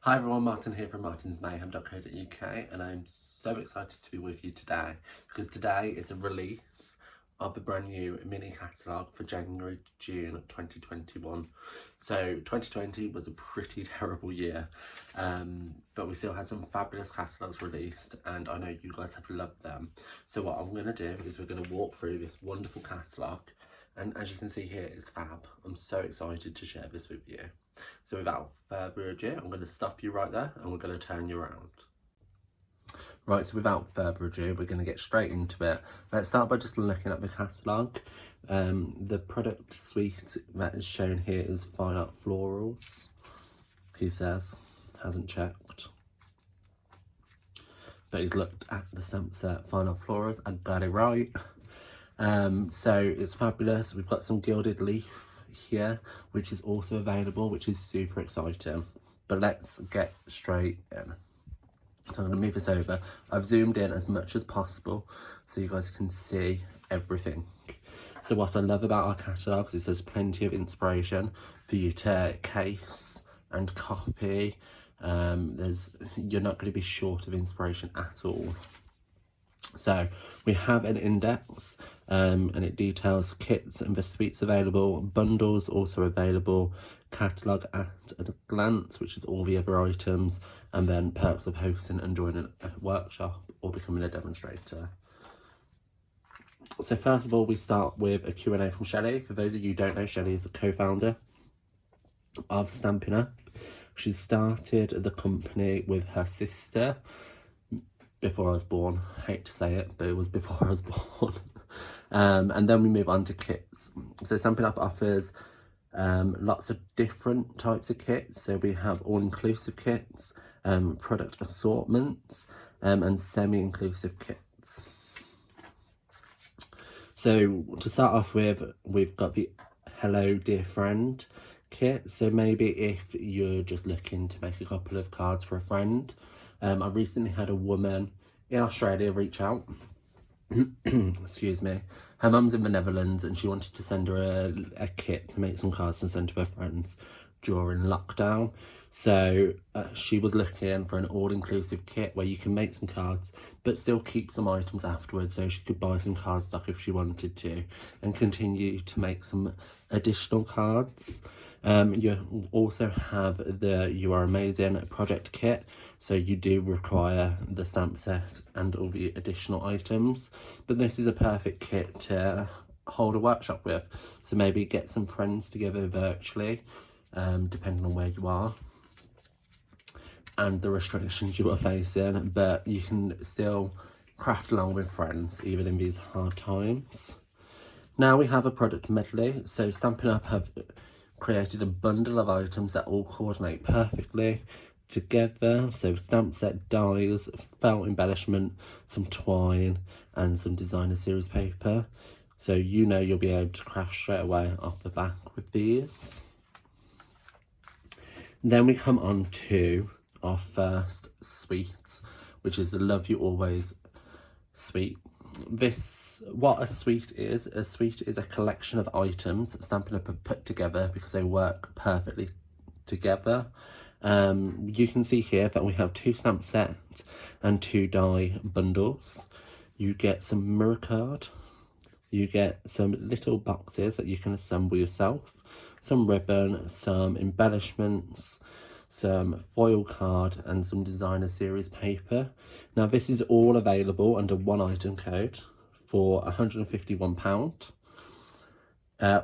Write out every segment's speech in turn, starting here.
Hi everyone, Martin here from martinsmayhem.co.uk, and I'm so excited to be with you today because today is a release of the brand new mini catalogue for January to June 2021. So 2020 was a pretty terrible year, but we still had some fabulous catalogues released, and I know you guys have loved them. So what I'm going to do is we're going to walk through this wonderful catalogue, and as you can see here, it's fab. I'm so excited to share this with you. So without further ado, I'm going to stop you right there and we're going to turn you around. Right, so without further ado, we're going to get straight into it. Let's start by just looking at the catalogue. The product suite that is shown here is Fine Art Florals. He says, hasn't checked. But he's looked at the stamp set Fine Art Florals and got it right. So it's fabulous. We've got some gilded leaf here, which is also available, which is super exciting. But let's get straight in. So I'm going to move this over. I've zoomed in as much as possible so you guys can see everything. So what I love about our catalogues is there's plenty of inspiration for you to case and copy. You're not going to be short of inspiration at all. So we have an index and it details kits and the suites available, bundles also available, catalogue at a glance, which is all the other items, and then perks of hosting and joining a workshop or becoming a demonstrator. So first of all, we start with a Q&A from Shelley. For those of you who don't know, Shelley is the co-founder of Stampin Up. She started the company with her sister before I was born. I hate to say it, but it was before I was born. And then we move on to kits. So Stampin Up offers lots of different types of kits. So we have all-inclusive kits, product assortments, and semi-inclusive kits. So to start off with, we've got the Hello Dear Friend kit. So maybe if you're just looking to make a couple of cards for a friend. I recently had a woman in Australia reach out. Excuse me. Her mum's in the Netherlands and she wanted to send her a kit to make some cards to send to her friends during lockdown. So she was looking for an all-inclusive kit where you can make some cards but still keep some items afterwards, so she could buy some cardstock if she wanted to and continue to make some additional cards. You also have the You Are Amazing project kit, so you do require the stamp set and all the additional items, but this is a perfect kit to hold a workshop with. So maybe get some friends together virtually, depending on where you are and the restrictions you are facing, but you can still craft along with friends even in these hard times. Now we have a product medley. So Stampin' Up have created a bundle of items that all coordinate perfectly together. So stamp set, dies, felt embellishment, some twine and some designer series paper. So you know you'll be able to craft straight away off the back with these. Then we come on to our first suite, which is the Love You Always suite. What a suite is a collection of items that Stampin' Up have put together because they work perfectly together. You can see here that we have 2 stamp sets and 2 die bundles. You get some mirror card, you get some little boxes that you can assemble yourself, some ribbon, some embellishments, some foil card and some designer series paper. Now this is all available under one item code for £151,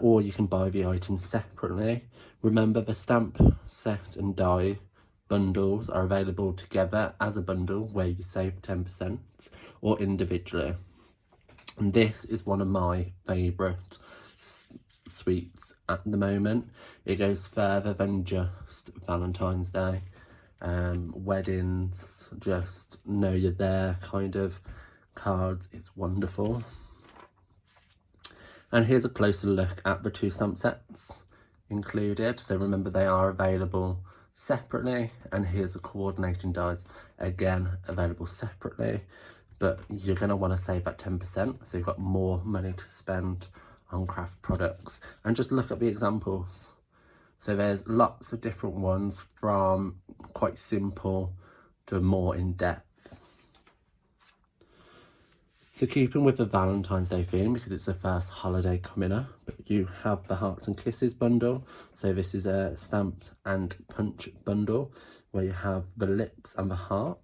or you can buy the items separately. Remember, the stamp set and die bundles are available together as a bundle where you save 10% or individually. And this is one of my favourite suites at the moment. It goes further than just Valentine's Day, weddings, just know you're there kind of cards. It's wonderful. And here's a closer look at the 2 stamp sets included. So remember, they are available separately, and here's the coordinating dies, again available separately, but you're going to want to save that 10%, so you've got more money to spend on craft products. And just look at the examples. So there's lots of different ones, from quite simple to more in-depth. So keeping with the Valentine's Day theme, because it's the first holiday coming up, you have the Hearts and Kisses bundle. So this is a stamped and punch bundle where you have the lips and the heart.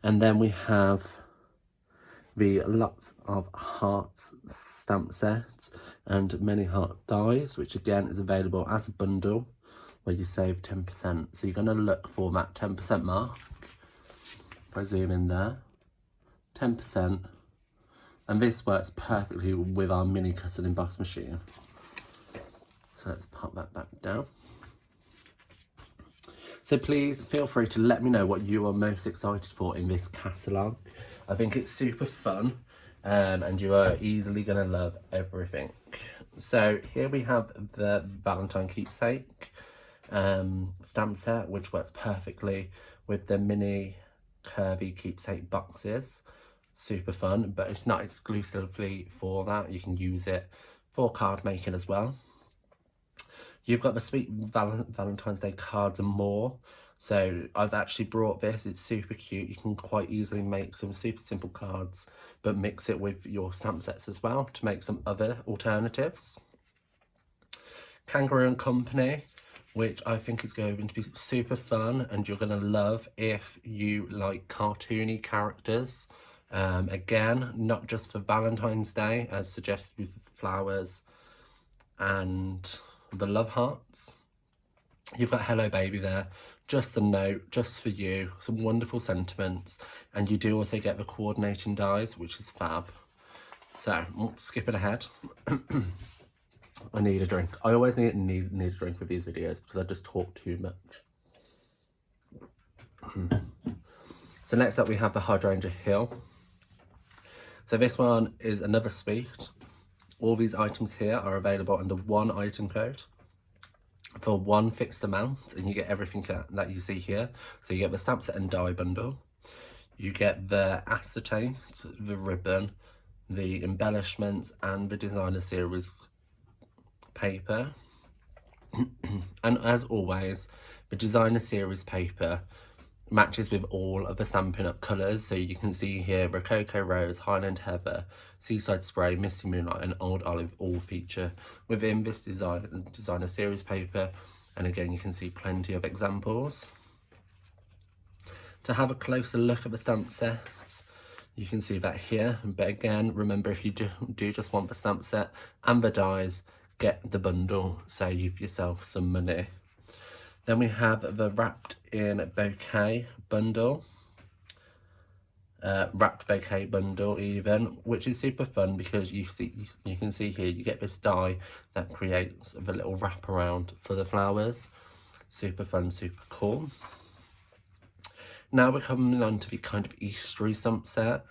And then we have the Lots of Hearts stamp set and Many Heart dies, which again is available as a bundle where you save 10%. So you're going to look for that 10% mark. If I zoom in there, 10%, and this works perfectly with our mini cut and emboss machine. So let's pop that back down. So please feel free to let me know what you are most excited for in this catalogue. I think it's super fun, and you are easily going to love everything. So here we have the Valentine keepsake stamp set, which works perfectly with the mini curvy keepsake boxes. Super fun, but it's not exclusively for that. You can use it for card making as well. You've got the sweet Valentine's Day cards and more. So I've actually brought this. It's super cute. You can quite easily make some super simple cards, but mix it with your stamp sets as well to make some other alternatives. Kangaroo and Company, which I think is going to be super fun and you're going to love if you like cartoony characters. Again, not just for Valentine's Day, as suggested with the flowers and the love hearts. You've got Hello Baby there, just a note, just for you, some wonderful sentiments, and you do also get the coordinating dies, which is fab. So, skipping ahead. I need a drink. I always need a drink with these videos because I just talk too much. So next up we have the Hydrangea Hill. So this one is another suite. All these items here are available under one item code for one fixed amount, and you get everything that you see here. So you get the stamp set and die bundle, you get the acetate, the ribbon, the embellishments, and the designer series paper. And as always, the designer series paper matches with all of the Stampin' Up colours. So you can see here Rococo Rose, Highland Heather, Seaside Spray, Misty Moonlight and Old Olive all feature within this designer series paper. And again, you can see plenty of examples. To have a closer look at the stamp sets, you can see that here. But again, remember, if you do just want the stamp set and the dies, get the bundle, save yourself some money. Then we have the Wrapped in Bouquet bundle. Wrapped Bouquet bundle even, which is super fun because you can see here you get this die that creates the little wraparound for the flowers. Super fun, super cool. Now we're coming on to the kind of Eastery stamp set.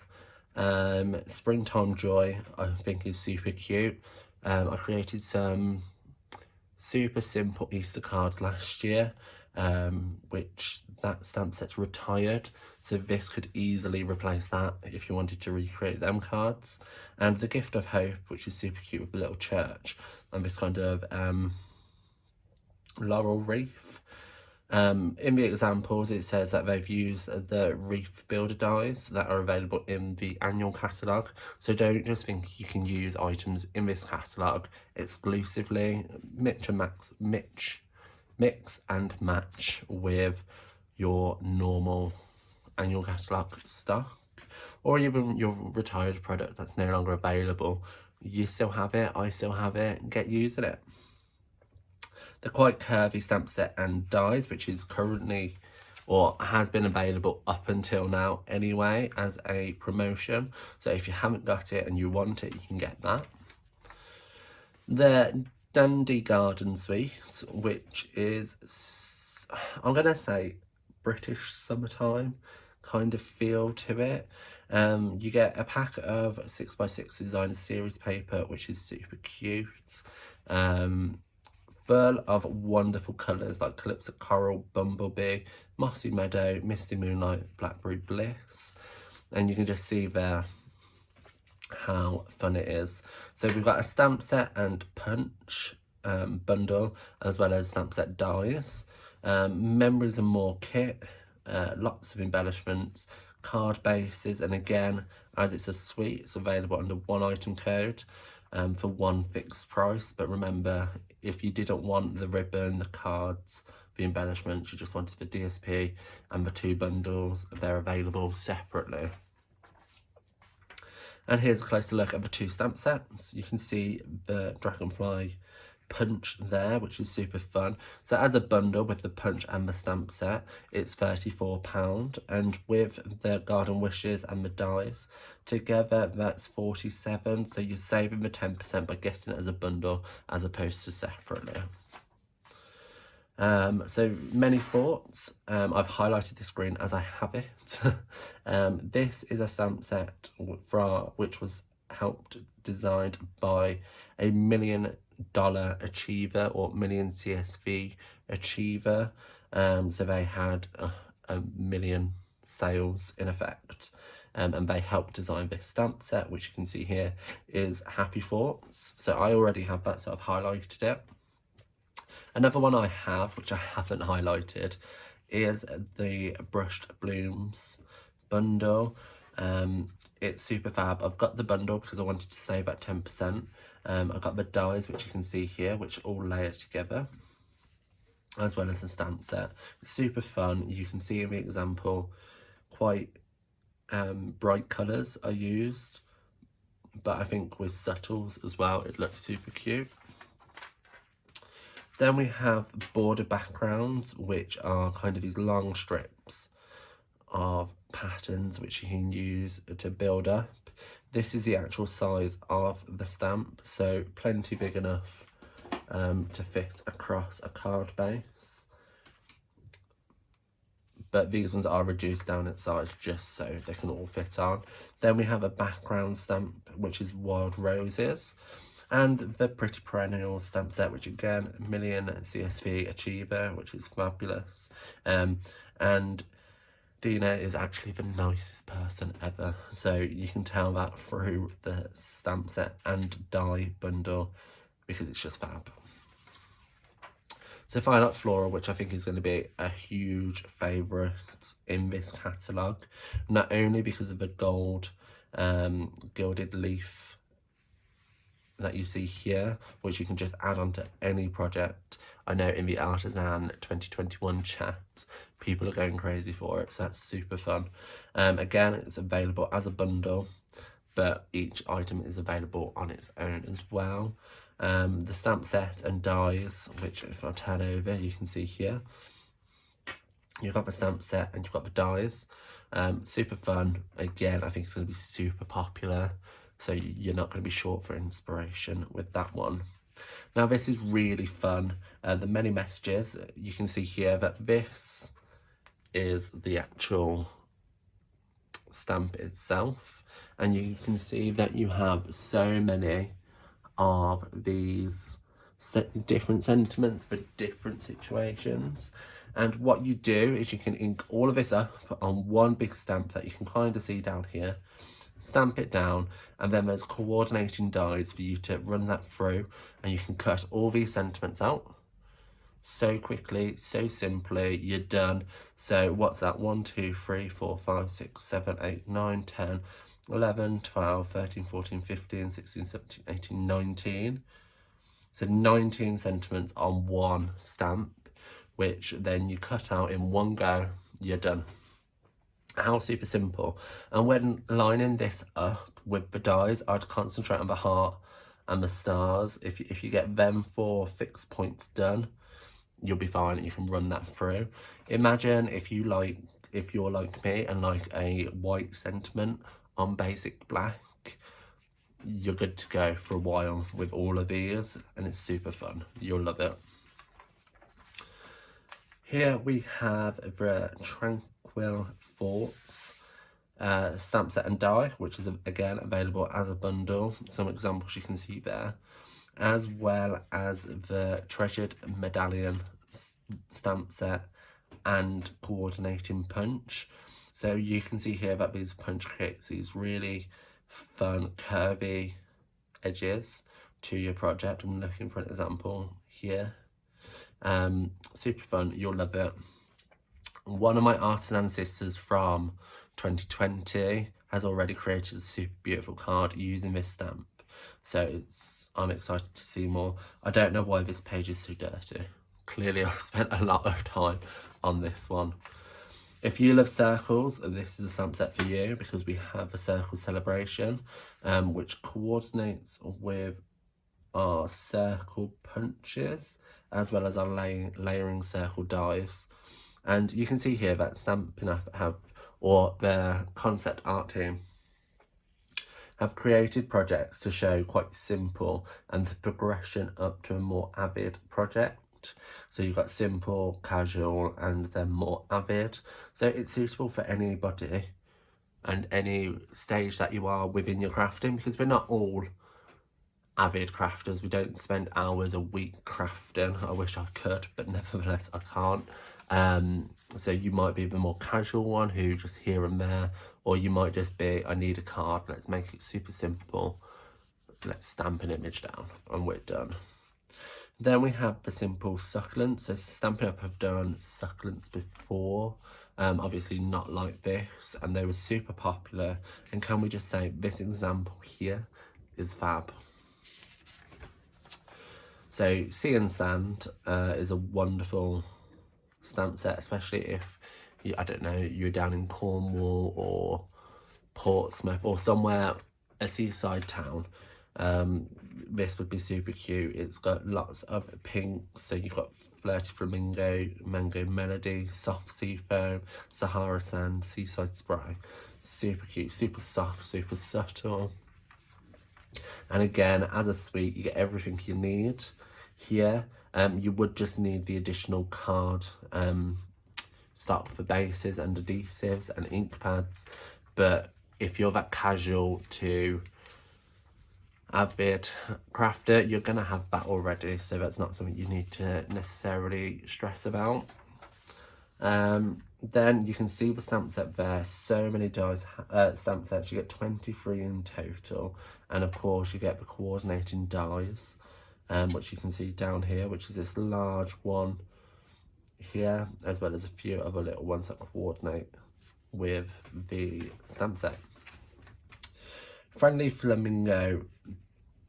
Springtime Joy I think is super cute. I created some super simple Easter cards last year, which that stamp set's retired, so this could easily replace that if you wanted to recreate them cards. And the Gift of Hope, which is super cute with a little church and this kind of laurel wreath. In the examples it says that they've used the wreath builder dies that are available in the annual catalogue, so don't just think you can use items in this catalogue exclusively. Mix and match with your normal annual catalogue stock, or even your retired product that's no longer available. You still have it, I still have it, get using it. The Quite Curvy stamp set and dies, which is currently, or has been available up until now anyway, as a promotion. So if you haven't got it and you want it, you can get that. The Dandy Garden Suite, which is, I'm going to say, British summertime kind of feel to it. You get a pack of 6x6 designer series paper, which is super cute. Full of wonderful colours like Calypso Coral, Bumblebee, Mossy Meadow, Misty Moonlight, Blackberry Bliss. And you can just see there how fun it is. So we've got a stamp set and punch bundle, as well as stamp set dies. Memories and more kit, lots of embellishments, card bases, and again, as it's a suite, it's available under one item code for one fixed price. But remember, if you didn't want the ribbon, the cards, the embellishments, you just wanted the DSP and the 2 bundles, they're available separately. And here's a closer look at the 2 stamp sets. You can see the Dragonfly punch there, which is super fun. So as a bundle with the punch and the stamp set, it's £34, and with the Garden Wishes and the dies together, that's £47. So you're saving the 10% by getting it as a bundle as opposed to separately. So many thoughts. I've highlighted this green as I have it. This is a stamp set which was designed by a $1 million achiever, or million CSV achiever. So they had a million sales in effect. And they helped design this stamp set, which you can see here is Happy Thoughts. So I already have that, so I've highlighted it. Another one I have, which I haven't highlighted, is the Brushed Blooms bundle. It's super fab. I've got the bundle because I wanted to save at 10%. I've got the dies, which you can see here, which all layer together, as well as the stamp set. It's super fun. You can see in the example quite bright colours are used, but I think with subtles as well, it looks super cute. Then we have border backgrounds, which are kind of these long strips of patterns which you can use to build up. This is the actual size of the stamp, so plenty big enough to fit across a card base. But these ones are reduced down in size just so they can all fit on. Then we have a background stamp, which is Wild Roses. And the Pretty Perennials stamp set, which again, $1 million CSV achiever, which is fabulous. And Dina is actually the nicest person ever, so you can tell that through the stamp set and die bundle, because it's just fab. So Fine Art Floral, which I think is going to be a huge favourite in this catalogue, not only because of the gold gilded leaf that you see here, which you can just add on to any project. I know in the Artisan 2021 chat, people are going crazy for it, so that's super fun. Again, it's available as a bundle, but each item is available on its own as well. The stamp set and dies, which if I turn over, you can see here. You've got the stamp set and you've got the dies. Super fun. Again, I think it's going to be super popular, so you're not going to be short for inspiration with that one. Now this is really fun. The many messages, you can see here that this is the actual stamp itself, and you can see that you have so many of these different sentiments for different situations. And what you do is you can ink all of this up on one big stamp that you can kind of see down here, stamp it down, and then there's coordinating dies for you to run that through, and you can cut all these sentiments out so quickly, so simply. You're done. So what's that? 1 2 3 4 5 6 7 8 9 10 11 12 13 14 15 16 17 18 19. So 19 sentiments on one stamp, which then you cut out in one go. You're done. How super simple. And when lining this up with the dies, I'd concentrate on the heart and the stars. If you get them 4 fixed points done, you'll be fine and you can run that through. Imagine if you're like me and like a white sentiment on basic black, you're good to go for a while with all of these, and it's super fun. You'll love it. Here we have the Tranquil Thoughts stamp set and die, which is again available as a bundle. Some examples you can see there, as well as the Treasured Medallion stamp set and coordinating punch. So you can see here that these punch creates these really fun curvy edges, to your project. I'm looking for an example here. Super fun, you'll love it. One of my artisan sisters from 2020 has already created a super beautiful card using this stamp, so I'm excited to see more. I don't know why this page is so dirty. Clearly I've spent a lot of time on this one. If you love circles, this is a stamp set for you, because we have a circle celebration, which coordinates with our circle punches as well as our layering circle dies. And you can see here that Stampin' Up or their concept art team have created projects to show quite simple and the progression up to a more avid project. So you've got simple, casual, and then more avid. So it's suitable for anybody and any stage that you are within your crafting, because we're not all avid crafters. We don't spend hours a week crafting. I wish I could, but nevertheless I can't. So you might be the more casual one who just here and there, or you might just be, I need a card, let's make it super simple, let's stamp an image down, and we're done. Then we have the simple succulents. So Stampin' Up have done succulents before, obviously not like this, and they were super popular. And can we just say this example here is fab. So Sea and Sand is a wonderful stamp set, especially if you, I don't know, you're down in Cornwall or Portsmouth or somewhere, a seaside town. This would be super cute. It's got lots of pinks, so you've got Flirty Flamingo, Mango Melody, Soft Sea Foam, Sahara Sand, Seaside Spray. Super cute, super soft, super subtle. And again, as a suite, you get everything you need here. You would just need the additional card stock for bases and adhesives and ink pads, but if you're that casual to avid crafter, you're gonna have that already, so that's not something you need to necessarily stress about. Then you can see the stamp set there, so many dies, stamp sets, you get 23 in total, and of course you get the coordinating dies, which you can see down here, which is this large one here, as well as a few other little ones that coordinate with the stamp set. Friendly Flamingo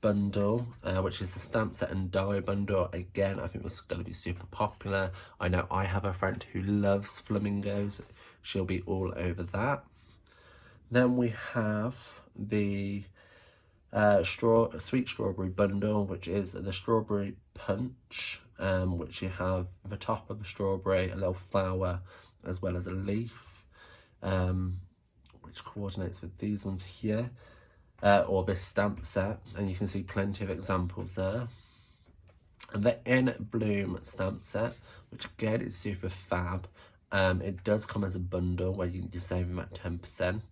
bundle, which is the stamp set and die bundle. Again, I think this is going to be super popular. I know I have a friend who loves flamingos. She'll be all over that. Then we have the sweet strawberry bundle, which is the strawberry punch, which you have the top of a strawberry, a little flower, as well as a leaf, which coordinates with these ones here, or this stamp set, and you can see plenty of examples there. And the In Bloom stamp set, which again is super fab. It does come as a bundle where you can save them at 10%,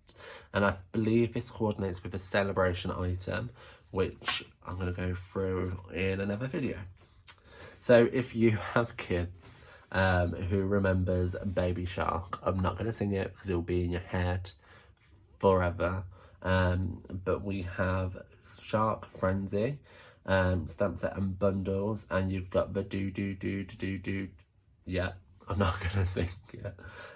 and I believe this coordinates with a celebration item, which I'm going to go through in another video. So if you have kids who remembers Baby Shark, I'm not going to sing it because it will be in your head forever, but we have Shark Frenzy stamp set and bundles, and you've got the do, yeah, I'm not gonna sing yet.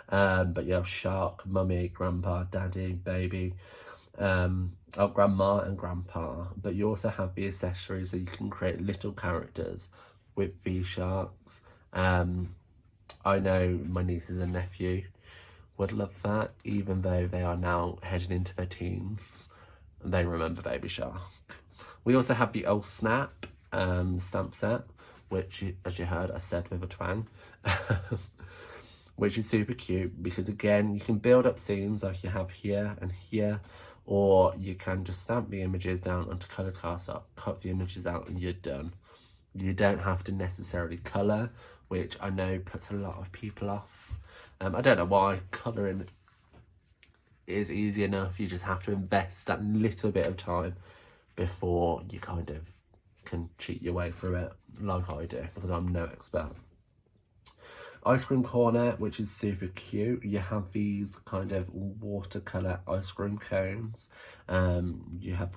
But you have Shark, Mummy, Grandpa, Daddy, Baby, Grandma and Grandpa. But you also have the accessories, so you can create little characters with these sharks. I know my nieces and nephew would love that, even though they are now heading into their teens. They remember Baby Shark. We also have the Old Snap stamp set, which, as you heard, I said with a twang, which is super cute because, again, you can build up scenes like you have here and here, or you can just stamp the images down onto coloured cardstock, cut the images out, and you're done. You don't have to necessarily colour, which I know puts a lot of people off. I don't know why. Colouring is easy enough. You just have to invest that little bit of time before you kind of can cheat your way through it, like I do, because I'm no expert. Ice cream corner, which is super cute. You have these kind of watercolor ice cream cones. You have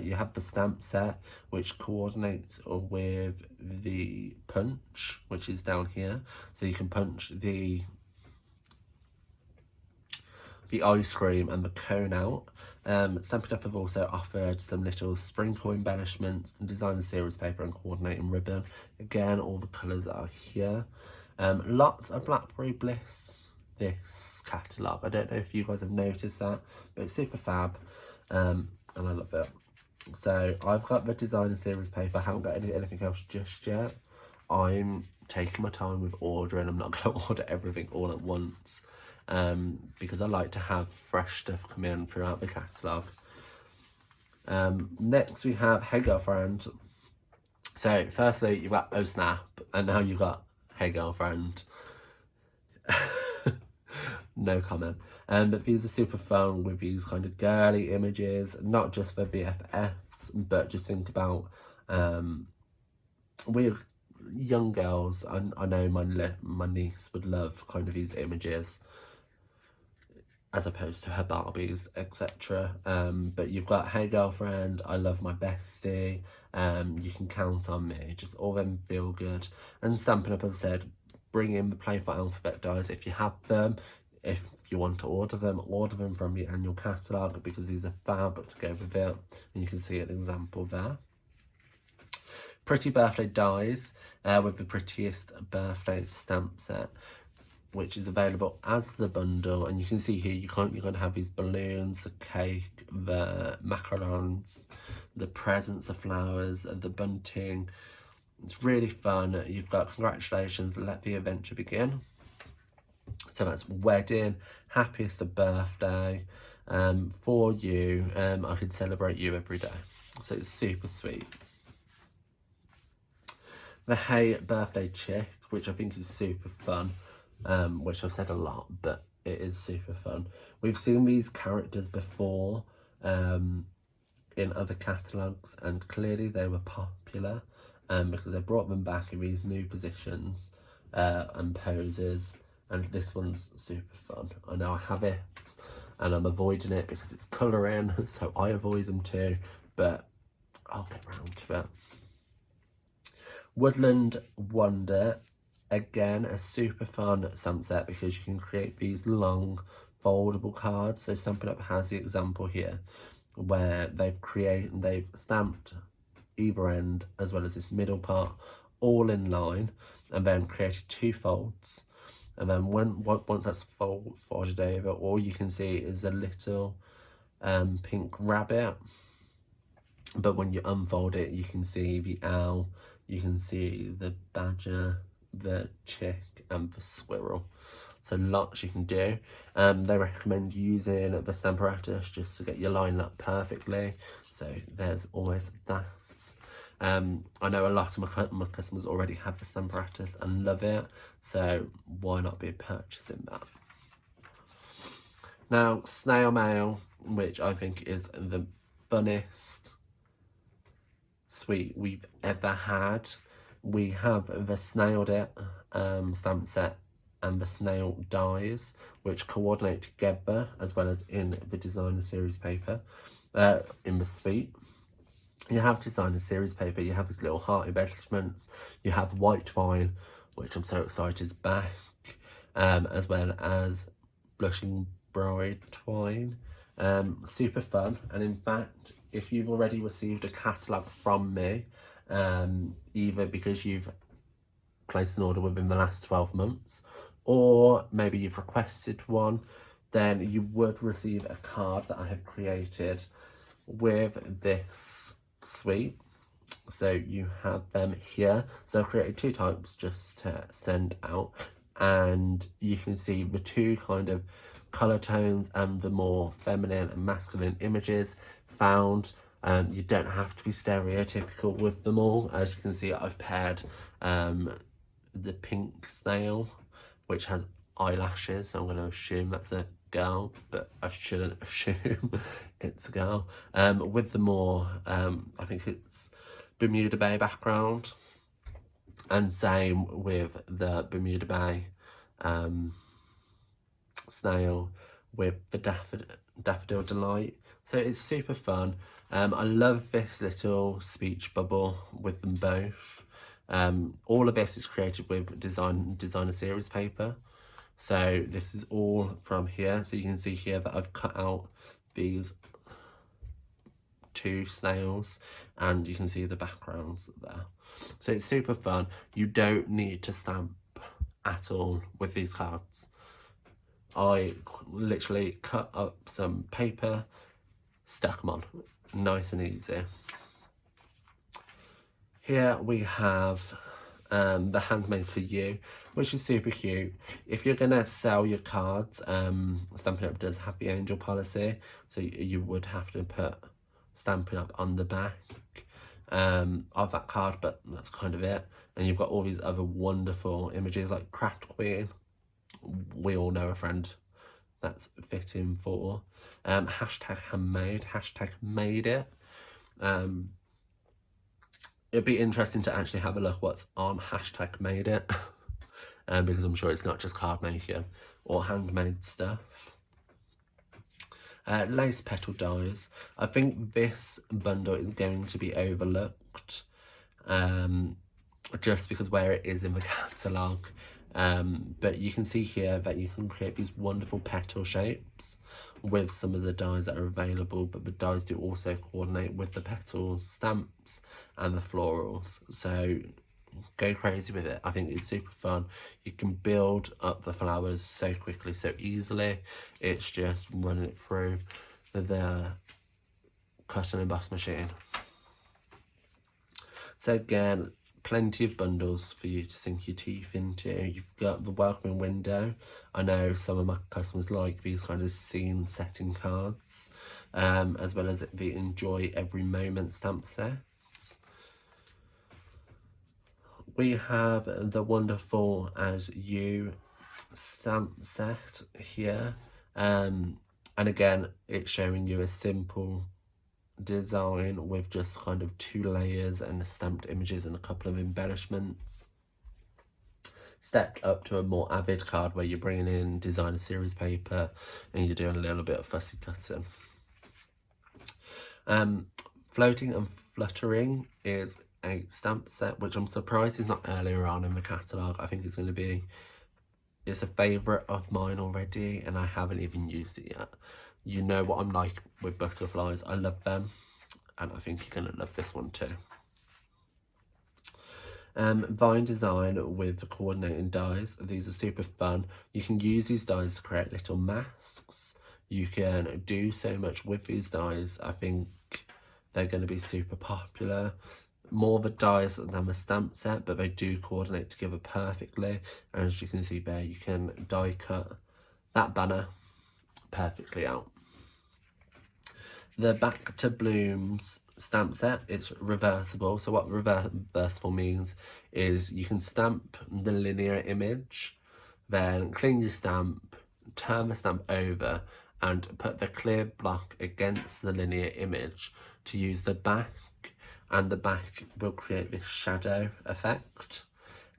you have the stamp set, which coordinates with the punch, which is down here. So you can punch the ice cream and the cone out. Stampin' Up have also offered some little sprinkle embellishments and designer series paper and coordinating ribbon. Again, all the colours are here. Lots of Blackberry Bliss, this catalogue. I don't know if you guys have noticed that, but it's super fab, and I love it. So I've got the designer series paper. I haven't got anything else just yet. I'm taking my time with ordering. I'm not going to order everything all at once, because I like to have fresh stuff come in throughout the catalogue. Next we have Hey Girlfriend. So firstly you've got Oh Snap, and now you've got Hey Girlfriend. No comment. But these are super fun with these kind of girly images, not just for BFFs, but just think about with young girls. I know my niece would love kind of these images as opposed to her Barbies, etc. But you've got Hey Girlfriend, I Love My Bestie, You Can Count on Me, just all them feel good. And Stampin' Up have said, bring in the playful alphabet dies if you have them. If you want to order them from the annual catalogue, because these are fab to go with it. And you can see an example there. Pretty Birthday Dies, with the Prettiest Birthday stamp set, which is available as the bundle. And you can see here you're going to have these balloons, the cake, the macarons, the presents, the flowers, the bunting. It's really fun. You've got Congratulations, Let the Adventure Begin. So that's wedding, happiest of birthday, for you, I could celebrate you every day. So it's super sweet. The Hey Birthday Chick, which I think is super fun, which I've said a lot, but it is super fun. We've seen these characters before in other catalogues, and clearly they were popular because they brought them back in these new positions and poses. And this one's super fun. I know I have it, and I'm avoiding it because it's colouring, so I avoid them too, but I'll get round to it. Woodland Wonder, again, a super fun stamp set because you can create these long foldable cards. So Stampin' Up has the example here where they've stamped either end as well as this middle part all in line, and then created two folds. And then once that's folded over, all you can see is a little pink rabbit. But when you unfold it, you can see the owl, you can see the badger, the chick, and the squirrel. So lots you can do. They recommend using the Stamparatus just to get your line up perfectly. So there's always that. I know a lot of my customers already have the Stamparatus and love it, so why not be purchasing that? Now, Snail Mail, which I think is the funnest suite we've ever had. We have the Snailed It stamp set and the Snail Dies, which coordinate together as well as in the designer series paper in the suite. You have designer series paper, you have these little heart embellishments, you have white wine, which I'm so excited is back, as well as blushing bride twine. Super fun. And in fact, if you've already received a catalogue from me, either because you've placed an order within the last 12 months, or maybe you've requested one, then you would receive a card that I have created with this suite. So you have them here. So I've created two types just to send out, and you can see the two kind of colour tones and the more feminine and masculine images found. You don't have to be stereotypical with them all. As you can see, I've paired the pink snail, which has eyelashes, so I'm going to assume that's a girl, but I shouldn't assume it's a girl, with the more I think it's Bermuda Bay background. And same with the Bermuda Bay snail with the Daffodil Delight. So it's super fun. I love this little speech bubble with them both. All of this is created with designer series paper. So this is all from here. So you can see here that I've cut out these two snails and you can see the backgrounds there. So it's super fun. You don't need to stamp at all with these cards. I literally cut up some paper, stuck them on, nice and easy. Here we have the Handmade for You, which is super cute. If you're gonna sell your cards, Stampin' Up does have the angel policy, so you would have to put Stampin' Up on the back of that card, but that's kind of it. And you've got all these other wonderful images like Craft Queen. We all know a friend that's fitting for. Hashtag handmade, hashtag made it. It'd be interesting to actually have a look what's on hashtag made it. Because I'm sure it's not just card making or handmade stuff. Lace petal dies. I think this bundle is going to be overlooked just because where it is in the catalogue. But you can see here that you can create these wonderful petal shapes with some of the dies that are available, but the dies do also coordinate with the petals, stamps and the florals. So go crazy with it. I think it's super fun. You can build up the flowers so quickly, so easily. It's just running it through the cut and emboss machine. So again, plenty of bundles for you to sink your teeth into. You've got the welcoming window. I know some of my customers like these kind of scene setting cards, as well as the enjoy every moment stamp sets. We have the wonderful As You stamp set here, and again it's showing you a simple design with just kind of 2 layers and stamped images and a couple of embellishments. Stepped up to a more avid card where you're bringing in designer series paper and you're doing a little bit of fussy cutting. Floating and Fluttering is a stamp set which I'm surprised is not earlier on in the catalogue. I think it's going to be, it's a favourite of mine already and I haven't even used it yet. You know what I'm like with butterflies. I love them and I think you're going to love this one too. Vine design with the coordinating dies. These are super fun. You can use these dies to create little masks. You can do so much with these dies. I think they're going to be super popular. More of a dies than a stamp set, but they do coordinate together perfectly. And as you can see there, you can die cut that banner perfectly out. The Back to Blooms stamp set, it's reversible. So what reversible means is you can stamp the linear image, then clean your stamp, turn the stamp over and put the clear block against the linear image to use the back, and the back will create this shadow effect.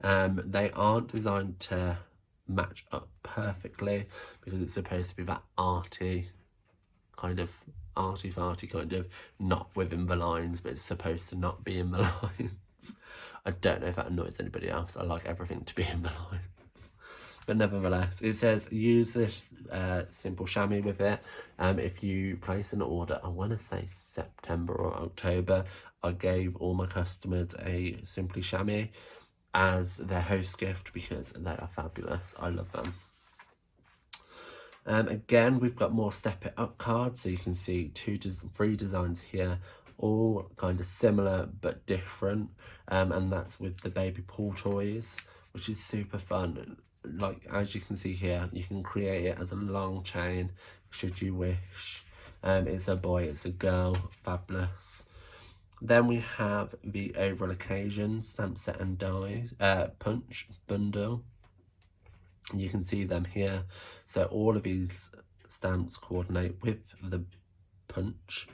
They aren't designed to match up perfectly because it's supposed to be that arty kind of arty-farty kind of, not within the lines, but it's supposed to not be in the lines. I don't know if that annoys anybody else. I like everything to be in the lines. But nevertheless, it says use this simple chamois with it. If you place an order, I want to say September or October, I gave all my customers a Simply Chamois as their host gift because they are fabulous. I love them. Again, we've got more Step It Up cards, so you can see 3 designs here, all kind of similar but different, and that's with the baby pool toys, which is super fun. Like, as you can see here, you can create it as a long chain, should you wish. It's a boy, it's a girl, fabulous. Then we have the Overall Occasion stamp set and dies, punch bundle. You can see them here. So all of these stamps coordinate with the punch.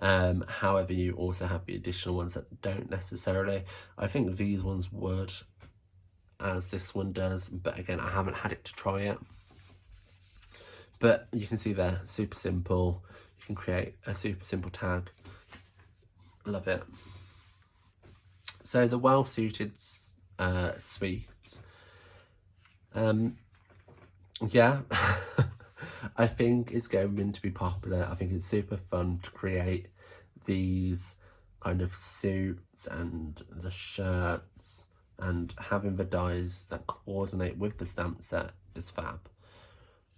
However, you also have the additional ones that don't necessarily. I think these ones would, as this one does, but again, I haven't had it to try it. But you can see they're super simple. You can create a super simple tag. Love it. So the well-suited suites. Yeah, I think it's going to be popular. I think it's super fun to create these kind of suits and the shirts, and having the dies that coordinate with the stamp set is fab.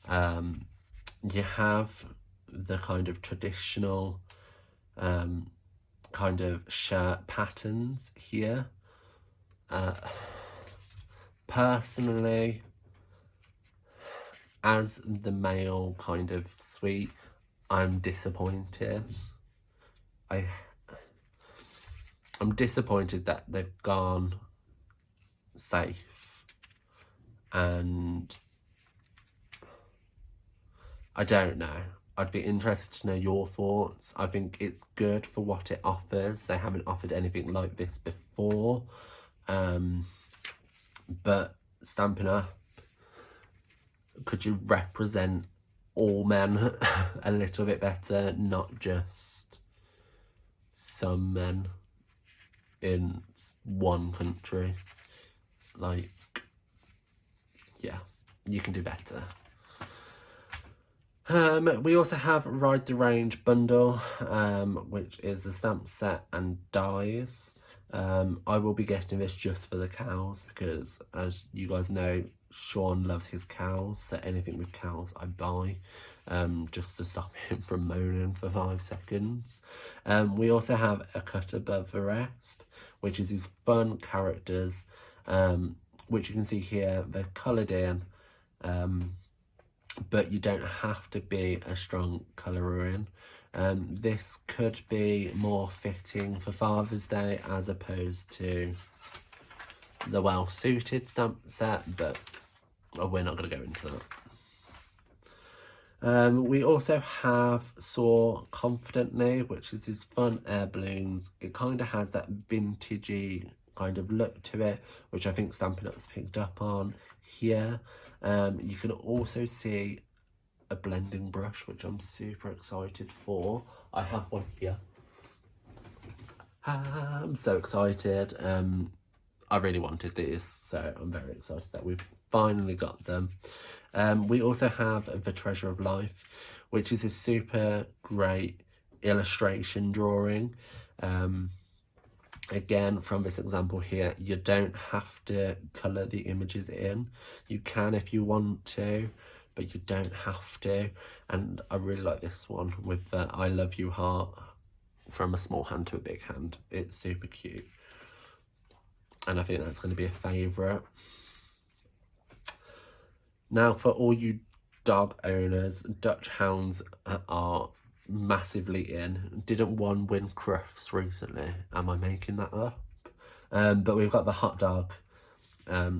You have the kind of traditional kind of shirt patterns here. Personally, as the male kind of suite, I'm disappointed. I'm disappointed that they've gone safe, and I don't know. I'd be interested to know your thoughts. I think it's good for what it offers. They haven't offered anything like this before. But Stampin' Up, could you represent all men a little bit better, not just some men in one country? Like, yeah, you can do better. We also have Ride the Range bundle, which is the stamp set and dies. I will be getting this just for the cows because, as you guys know, Sean loves his cows, so anything with cows I buy, just to stop him from moaning for 5 seconds. We also have A Cut Above the Rest, which is these fun characters, which you can see here, they're coloured in, but you don't have to be a strong colourer in. This could be more fitting for Father's Day as opposed to the well-suited stamp set, but we're not going to go into that. We also have Soar Confidently, which is these fun air balloons. It kind of has that vintagey kind of look to it, which I think Stampin' Up's picked up on here. You can also see a blending brush, which I'm super excited for. I have one here. I'm so excited. I really wanted these, so I'm very excited that we've finally got them. We also have The Treasure of Life, which is a super great illustration drawing. Again, from this example here, you don't have to colour the images in. You can if you want to, but you don't have to. And I really like this one with the I love you heart from a small hand to a big hand. It's super cute, and I think that's going to be a favourite. Now, for all you dog owners, Dutch hounds are massively in. Didn't one win Crufts recently? Am I making that up? But we've got the hot dog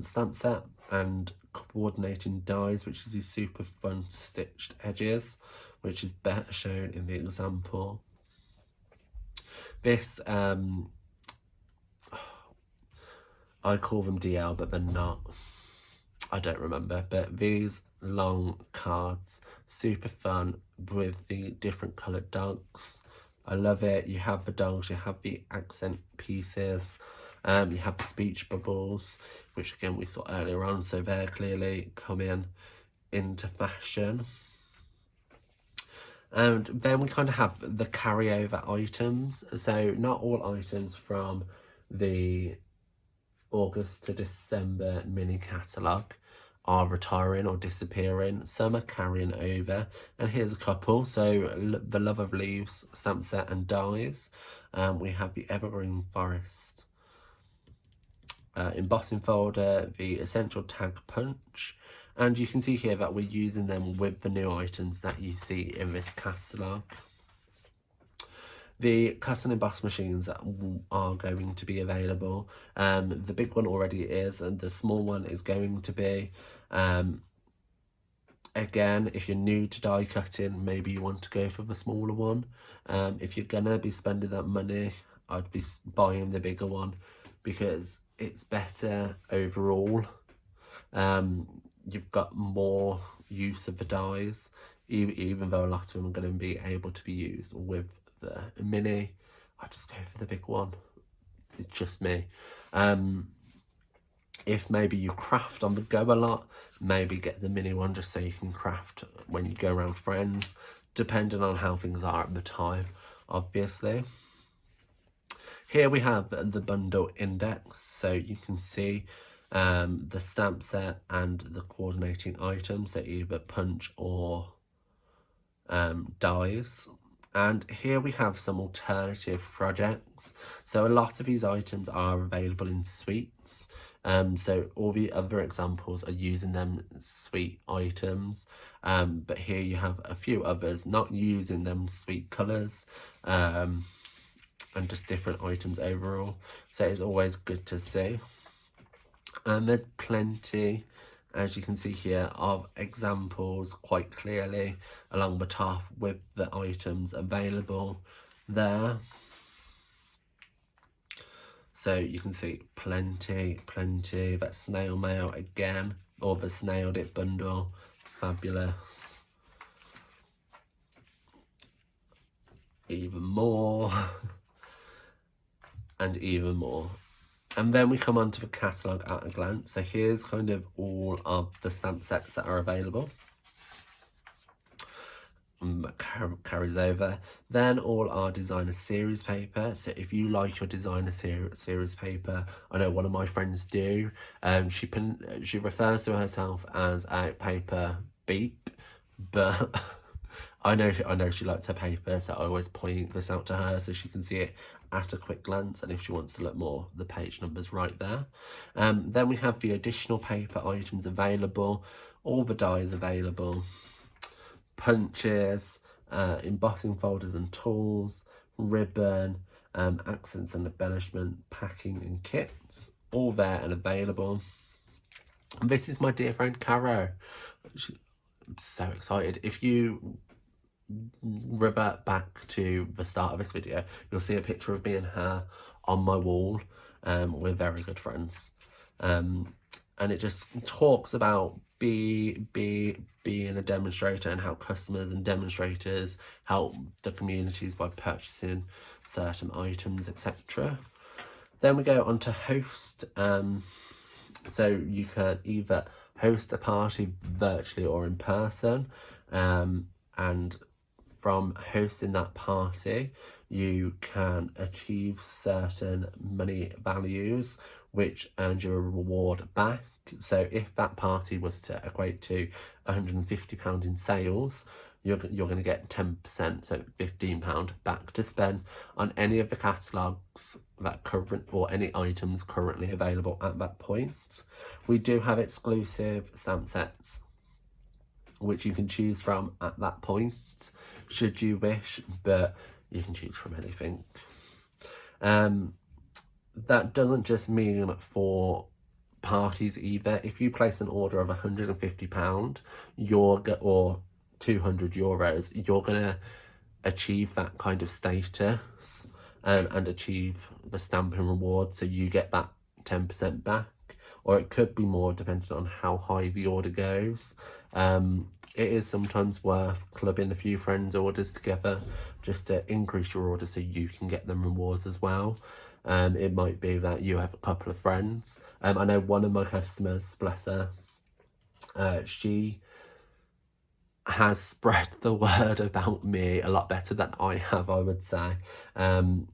stamp set and coordinating dies, which is these super fun stitched edges, which is better shown in the example. This I call them DL, but they're not. I don't remember, but these long cards, super fun with the different coloured dogs. I love it. You have the dogs, you have the accent pieces, you have the speech bubbles, which again we saw earlier on, so they're clearly coming into fashion. And then we kind of have the carryover items, so not all items from the August to December mini catalogue are retiring or disappearing. Some are carrying over, and here's a couple. So the Love of Leaves stamp set and dies. We have the Evergreen Forest embossing folder, the Essential Tag Punch, and you can see here that we're using them with the new items that you see in this catalogue. The cut and emboss machines are going to be available. The big one already is, and the small one is going to be. Again, if you're new to die cutting, maybe you want to go for the smaller one. If you're gonna be spending that money, I'd be buying the bigger one because it's better overall. You've got more use of the dies, even though a lot of them are going to be able to be used with the mini. I just go for the big one. It's just me. If maybe you craft on the go a lot, maybe get the mini one just so you can craft when you go around friends, depending on how things are at the time, obviously. Here we have the bundle index, so you can see the stamp set and the coordinating items, so either punch or dies. And here we have some alternative projects. So a lot of these items are available in suites. So all the other examples are using them suite items. But here you have a few others not using them suite colours. And just different items overall. So it's always good to see. There's plenty, as you can see here, of examples quite clearly along the top with the items available there. So you can see plenty. That Snail Mail again, or the Snailed It bundle, fabulous. Even more. And even more. And then we come on to the catalogue at a glance. So here's kind of all of the stamp sets that are available. Carries over. Then all our designer series paper. So if you like your designer series paper, I know one of my friends do. She refers to herself as a paper beep, but I know she likes her paper, so I always point this out to her so she can see it at a quick glance, and if she wants to look more, the page number's right there. Then we have the additional paper items available, all the dies available, punches, embossing folders and tools, ribbon, accents and embellishment, packing and kits, all there and available. And this is my dear friend Caro. I'm so excited. If you revert back to the start of this video, you'll see a picture of me and her on my wall. We're very good friends, and it just talks about being a demonstrator and how customers and demonstrators help the communities by purchasing certain items, etc. Then we go on to host. So you can either host a party virtually or in person, and from hosting that party you can achieve certain money values which earns you a reward back. So if that party was to equate to £150 in sales, you're going to get 10%, so £15 back to spend on any of the catalogues that or any items currently available at that point. We do have exclusive stamp sets which you can choose from at that point, should you wish, but you can choose from anything. That doesn't just mean for parties either. If you place an order of £150, or €200, you're gonna achieve that kind of status and achieve the stamping reward, so you get that 10% back, or it could be more depending on how high the order goes. It is sometimes worth clubbing a few friends' orders together just to increase your order so you can get them rewards as well. It might be that you have a couple of friends. I know one of my customers, bless her, she has spread the word about me a lot better than I have, I would say. And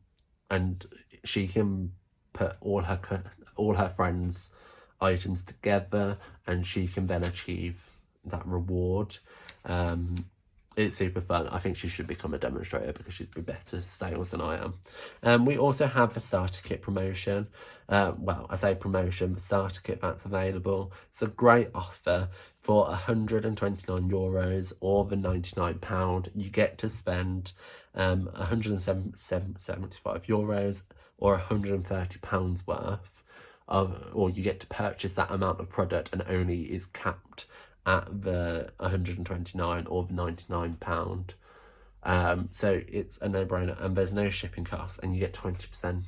she can put all her friends' items together and she can then achieve that reward. It's super fun. I think she should become a demonstrator because she'd be better sales than I am. We also have the starter kit promotion. Well, I say promotion, the starter kit that's available. It's a great offer for €129 or the £99. You get to spend €175 or £130 worth of, or you get to purchase that amount of product, and only is capped at the £129 or the £99. So it's a no-brainer, and there's no shipping costs, and you get 20%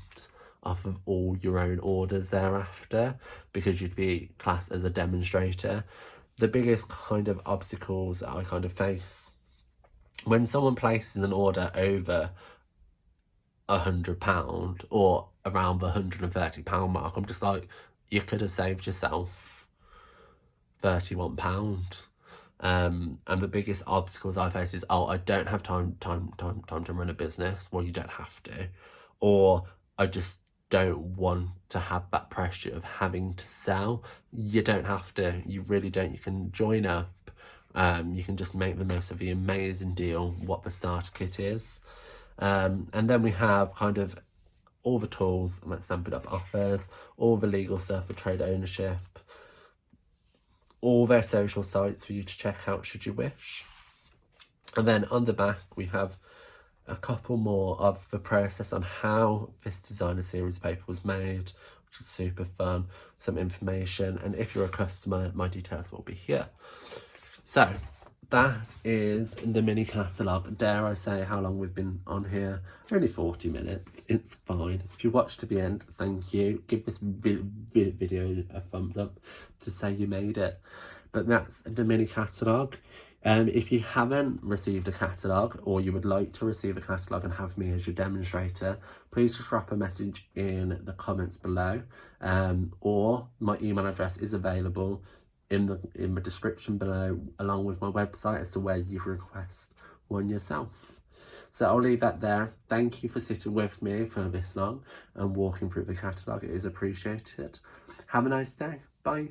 off of all your own orders thereafter, because you'd be classed as a demonstrator. The biggest kind of obstacles that I kind of face when someone places an order over £100 or around the £130 mark, I'm just like, you could have saved yourself £31. And the biggest obstacles I face is, oh, I don't have time to run a business. Well, you don't have to. Or I just don't want to have that pressure of having to sell. You don't have to. You really don't. You can join up. You can just make the most of the amazing deal, what the starter kit is. And then we have kind of all the tools that Stampin Up offers, all the legal stuff for trade ownership, all their social sites for you to check out should you wish. And then on the back we have a couple more of the process on how this designer series paper was made, which is super fun, some information, and if you're a customer, my details will be here. So that is the mini catalogue. Dare I say how long we've been on here? Only 40 minutes. It's fine. If you watched to the end, thank you. Give this video a thumbs up to say you made it. But that's the mini catalogue. If you haven't received a catalogue, or you would like to receive a catalogue and have me as your demonstrator, please just drop a message in the comments below, or my email address is available in the description below, along with my website, as to where you request one yourself. So I'll leave that there. Thank you for sitting with me for this long and walking through the catalogue. It is appreciated. Have a nice day. Bye.